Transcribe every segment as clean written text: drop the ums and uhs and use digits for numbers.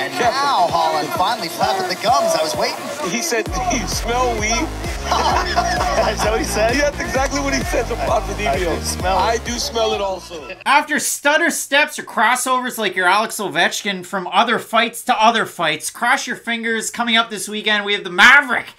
And now Holland finally flapping the gums. I was waiting. He said, "You smell weed." That's what he said? Yeah, that's exactly what he said to Ponzinibbio. I do smell it also. After stutter steps or crossovers like your Alex Ovechkin from other fights to other fights, cross your fingers. Coming up this weekend, we have the Maverick,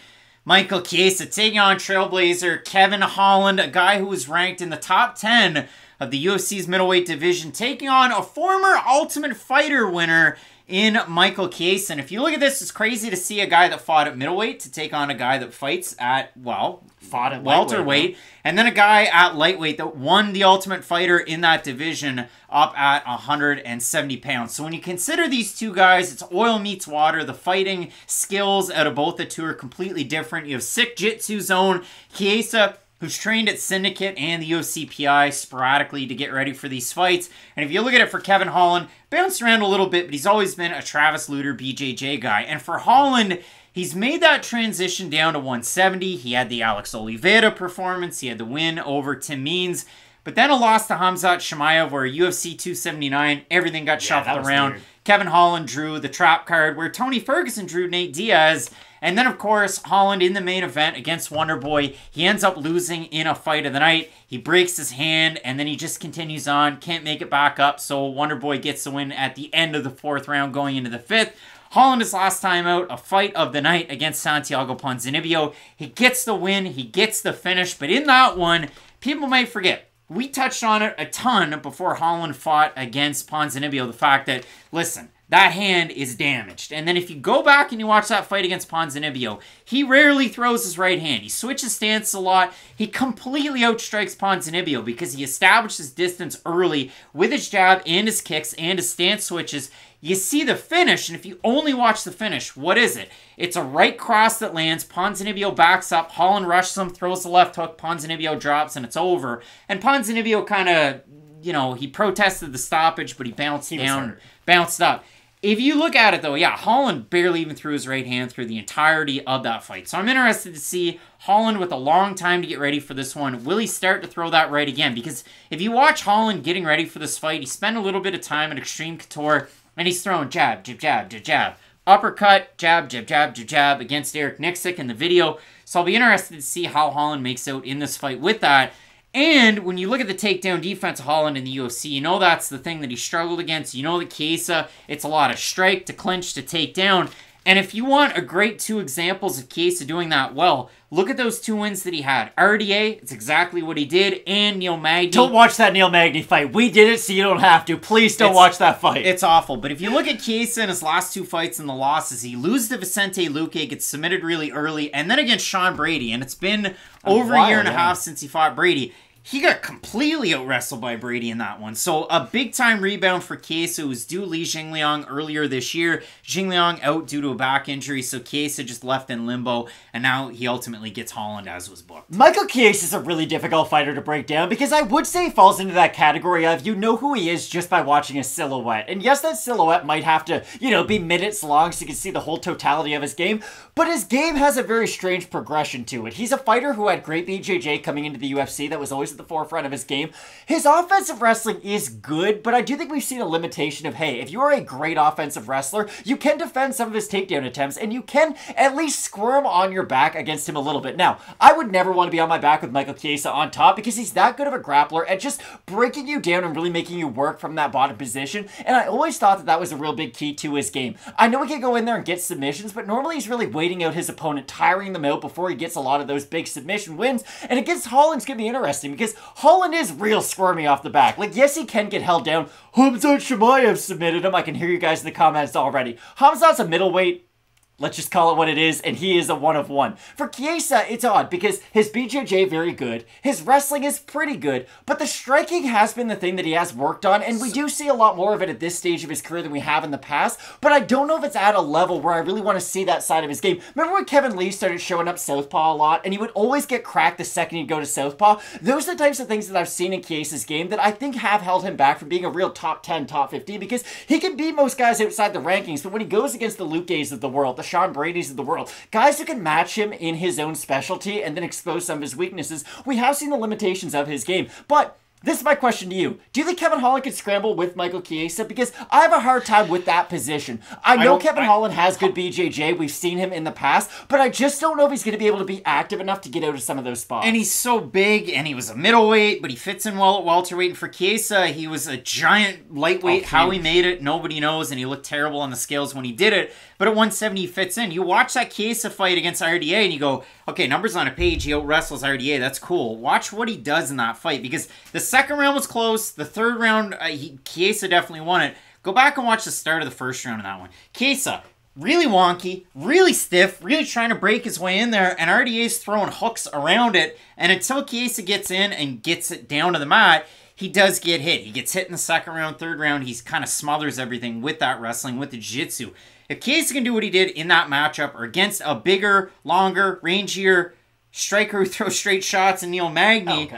Micheal Chiesa, taking on Trailblazer Kevin Holland, a guy who was ranked in the top 10 of the UFC's middleweight division, taking on a former Ultimate Fighter winner in Micheal Chiesa. And if you look at this, it's crazy to see a guy that fought at middleweight to take on a guy that fights at, well, fought at welterweight, and then a guy at lightweight that won the Ultimate Fighter in that division up at 170 pounds. So when you consider these two guys, it's oil meets water. The fighting skills out of both the two are completely different. You have sick jitsu zone. Chiesa, who's trained at Syndicate and the UFC PI sporadically to get ready for these fights. And if you look at it for Kevin Holland, bounced around a little bit, but he's always been a Travis Lutter BJJ guy. And for Holland, he's made that transition down to 170. He had the Alex Oliveira performance. He had the win over Tim Means. But then a loss to Khamzat Chimaev, where UFC 279, everything got shuffled around. Weird. Kevin Holland drew the trap card, where Tony Ferguson drew Nate Diaz. And then, of course, Holland in the main event against Wonderboy. He ends up losing in a fight of the night. He breaks his hand, and then he just continues on. Can't make it back up, so Wonderboy gets the win at the end of the 4th round going into the 5th. Holland is last time out, a fight of the night against Santiago Ponzinibbio. He gets the win, he gets the finish, but in that one, people might forget. We touched on it a ton before Holland fought against Ponzinibbio, the fact that, listen, that hand is damaged. And then if you go back and you watch that fight against Ponzinibbio, he rarely throws his right hand. He switches stance a lot. He completely outstrikes Ponzinibbio because he establishes distance early with his jab and his kicks and his stance switches. You see the finish, and if you only watch the finish, what is it? It's a right cross that lands. Ponzinibbio backs up. Holland rushes him, throws the left hook. Ponzinibbio drops, and it's over. And Ponzinibbio kind of, you know, he protested the stoppage, but he bounced down, bounced up. If you look at it, though, yeah, Holland barely even threw his right hand through the entirety of that fight. So I'm interested to see Holland with a long time to get ready for this one. Will he start to throw that right again? Because if you watch Holland getting ready for this fight, he spent a little bit of time at Extreme Couture, and he's throwing jab, jab, jab, jab, jab. Uppercut, jab, jab, jab, jab, jab against Eric Nixick in the video. So I'll be interested to see how Holland makes out in this fight with that. And when you look at the takedown defense of Holland in the UFC, you know that's the thing that he struggled against. You know that Chiesa, it's a lot of strike to clinch to take down. And if you want a great 2 examples of Chiesa doing that well, look at those 2 wins that he had. RDA, it's exactly what he did, and Neil Magny. Don't watch that Neil Magny fight. We did it, so you don't have to. Please don't watch that fight. It's awful. But if you look at Chiesa in his last 2 fights and the losses, he loses to Vicente Luque, gets submitted really early, and then against Sean Brady. And it's been over a year and a half since he fought Brady. He got completely out-wrestled by Brady in that one. So a big-time rebound for Chiesa, who was due Li Jingliang earlier this year. Jingliang out due to a back injury, so Chiesa just left in limbo, and now he ultimately gets Holland as was booked. Micheal Chiesa is a really difficult fighter to break down because I would say he falls into that category of you know who he is just by watching his silhouette. And yes, that silhouette might have to, you know, be minutes long so you can see the whole totality of his game, but his game has a very strange progression to it. He's a fighter who had great BJJ coming into the UFC that was always the forefront of his game. His offensive wrestling is good, but I do think we've seen a limitation of, hey, if you are a great offensive wrestler, you can defend some of his takedown attempts, and you can at least squirm on your back against him a little bit. Now, I would never want to be on my back with Micheal Chiesa on top because he's that good of a grappler at just breaking you down and really making you work from that bottom position, and I always thought that that was a real big key to his game. I know he can go in there and get submissions, but normally he's really waiting out his opponent, tiring them out before he gets a lot of those big submission wins, and against Holland's going to be interesting because Holland is real squirmy off the back. Like, yes, he can get held down. Khamzat Chimaev submitted him. I can hear you guys in the comments already. Khamzat's a middleweight. Let's just call it what it is, and he is a 1-of-1. For Chiesa, it's odd because his BJJ very good, his wrestling is pretty good, but the striking has been the thing that he has worked on, and we do see a lot more of it at this stage of his career than we have in the past, but I don't know if it's at a level where I really want to see that side of his game. Remember when Kevin Lee started showing up southpaw a lot, and he would always get cracked the second he'd go to southpaw? Those are the types of things that I've seen in Chiesa's game that I think have held him back from being a real top 10, top 15, because he can beat most guys outside the rankings, but when he goes against the Luques of the world, the Sean Brady's of the world, guys who can match him in his own specialty and then expose some of his weaknesses, we have seen the limitations of his game. But This is my question to you. Do you think Kevin Holland could scramble with Michael Chiesa? Because I have a hard time with that position. I know Kevin Holland has good BJJ. We've seen him in the past. But I just don't know if he's going to be able to be active enough to get out of some of those spots. And he's so big, and he was a middleweight, but he fits in well at welterweight. And for Chiesa, he was a giant lightweight. How he made it, nobody knows. And he looked terrible on the scales when he did it. But at 170, he fits in. You watch that Chiesa fight against RDA, and you go, okay, numbers on a page, he out-wrestles RDA. That's cool. Watch what he does in that fight, because the second round was close. The third round, Chiesa definitely won it. Go back and watch the start of the first round in that one. Chiesa, really wonky, really stiff, really trying to break his way in there, and RDA's throwing hooks around it, and until Chiesa gets in and gets it down to the mat, he does get hit. He gets hit in the second round, third round. He kind of smothers everything with that wrestling, with the jiu-jitsu. If Chiesa can do what he did in that matchup, or against a bigger, longer, rangier striker who throws straight shots and Neil Magny,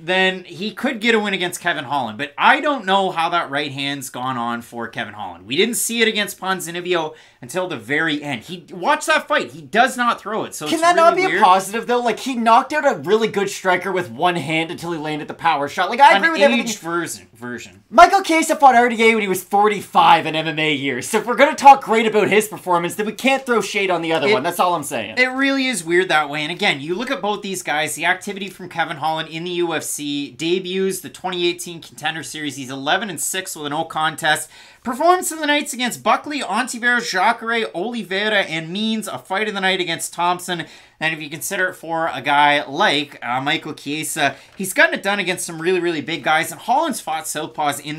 then he could get a win against Kevin Holland. But I don't know how that right hand's gone on for Kevin Holland. We didn't see it against Ponzinibbio until the very end. Watch that fight. He does not throw it. So can that not be a positive, though? Like, he knocked out a really good striker with one hand until he landed the power shot. Like, I agree with everything. Version. Michael Chiesa fought RDA when he was 45 in MMA years. So if we're going to talk great about his performance, then we can't throw shade on the other one. That's all I'm saying. It really is weird that way. And again, you look at both these guys, the activity from Kevin Holland in the UFC, debuts the 2018 Contender Series. He's 11-6 with a no contest. Performance of the nights against Buckley, Ontiveros, Jacare, Oliveira, and Means. A fight of the night against Thompson. And if you consider it for a guy like Michael Chiesa, he's gotten it done against some really, really big guys. And Holland's fought southpaws in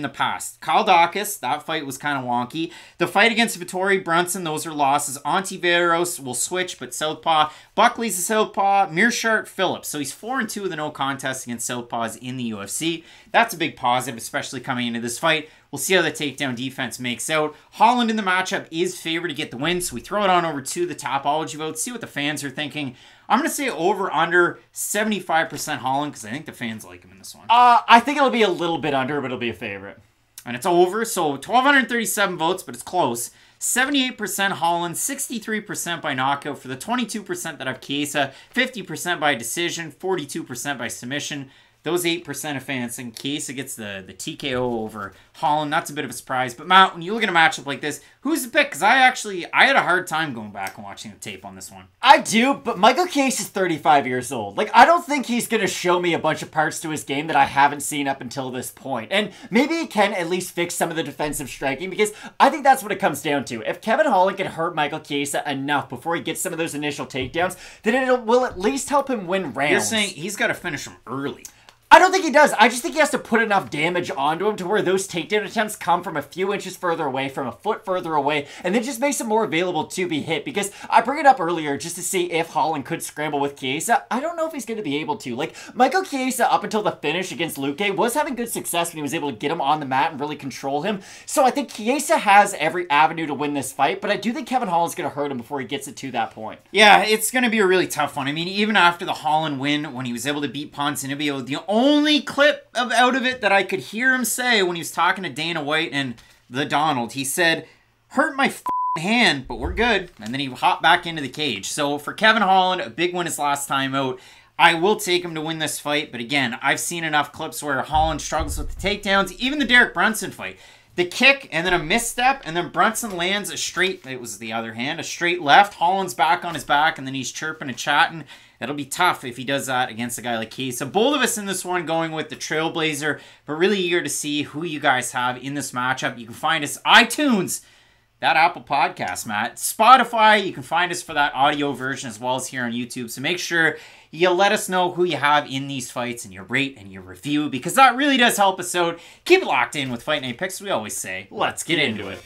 the past. Kyle Dawkins, that fight was kind of wonky. The fight against Vittori Brunson, those are losses. Ontiveros will switch, but southpaw. Buckley's a southpaw. Mearshart, Phillips. So he's 4-2 with a no contest against southpaws in the UFC. That's a big positive, especially coming into this fight. We'll see how the takedown defense makes out. Holland in the matchup is favored to get the win, so we throw it on over to the Topology vote, see what the fans are thinking. I'm going to say over under 75% Holland, because I think the fans like him in this one. I think it'll be a little bit under, but it'll be a favorite. And it's over, so 1,237 votes, but it's close. 78% Holland, 63% by knockout for the 22% that have Chiesa, 50% by decision, 42% by submission. Those 8% of fans think Chiesa gets the TKO over Holland. That's a bit of a surprise. But Matt, when you look at a matchup like this, who's the pick? Because I had a hard time going back and watching the tape on this one. I do, but Michael Chiesa is 35 years old. Like, I don't think he's going to show me a bunch of parts to his game that I haven't seen up until this point. And maybe he can at least fix some of the defensive striking, because I think that's what it comes down to. If Kevin Holland can hurt Michael Chiesa enough before he gets some of those initial takedowns, then it will at least help him win rounds. You're saying he's got to finish him early. I don't think he does. I just think he has to put enough damage onto him to where those takedown attempts come from a few inches further away, from a foot further away, and then just makes him more available to be hit. Because I bring it up earlier just to see if Holland could scramble with Chiesa. I don't know if he's going to be able to. Like, Michael Chiesa, up until the finish against Luque, was having good success when he was able to get him on the mat and really control him. So I think Chiesa has every avenue to win this fight, but I do think Kevin Holland's going to hurt him before he gets it to that point. Yeah, it's going to be a really tough one. I mean, even after the Holland win, when he was able to beat Ponzinibbio, the only clip out of it that I could hear him say when he was talking to Dana White and the Donald, he said, "Hurt my hand, but we're good." And then he hopped back into the cage. So for Kevin Holland, a big win his last time out. I will take him to win this fight, but again, I've seen enough clips where Holland struggles with the takedowns. Even the Derrick Brunson fight. The kick, and then a misstep, and then Brunson lands a straight, it was the other hand, a straight left. Holland's back on his back, and then he's chirping and chatting. It'll be tough if he does that against a guy like Chiesa. Both of us in this one going with the Trailblazer, but really eager to see who you guys have in this matchup. You can find us iTunes, that Apple Podcast, Matt. Spotify, you can find us for that audio version as well as here on YouTube. So make sure you let us know who you have in these fights and your rate and your review, because that really does help us out. Keep it locked in with Fight Night Picks. We always say, let's get into it.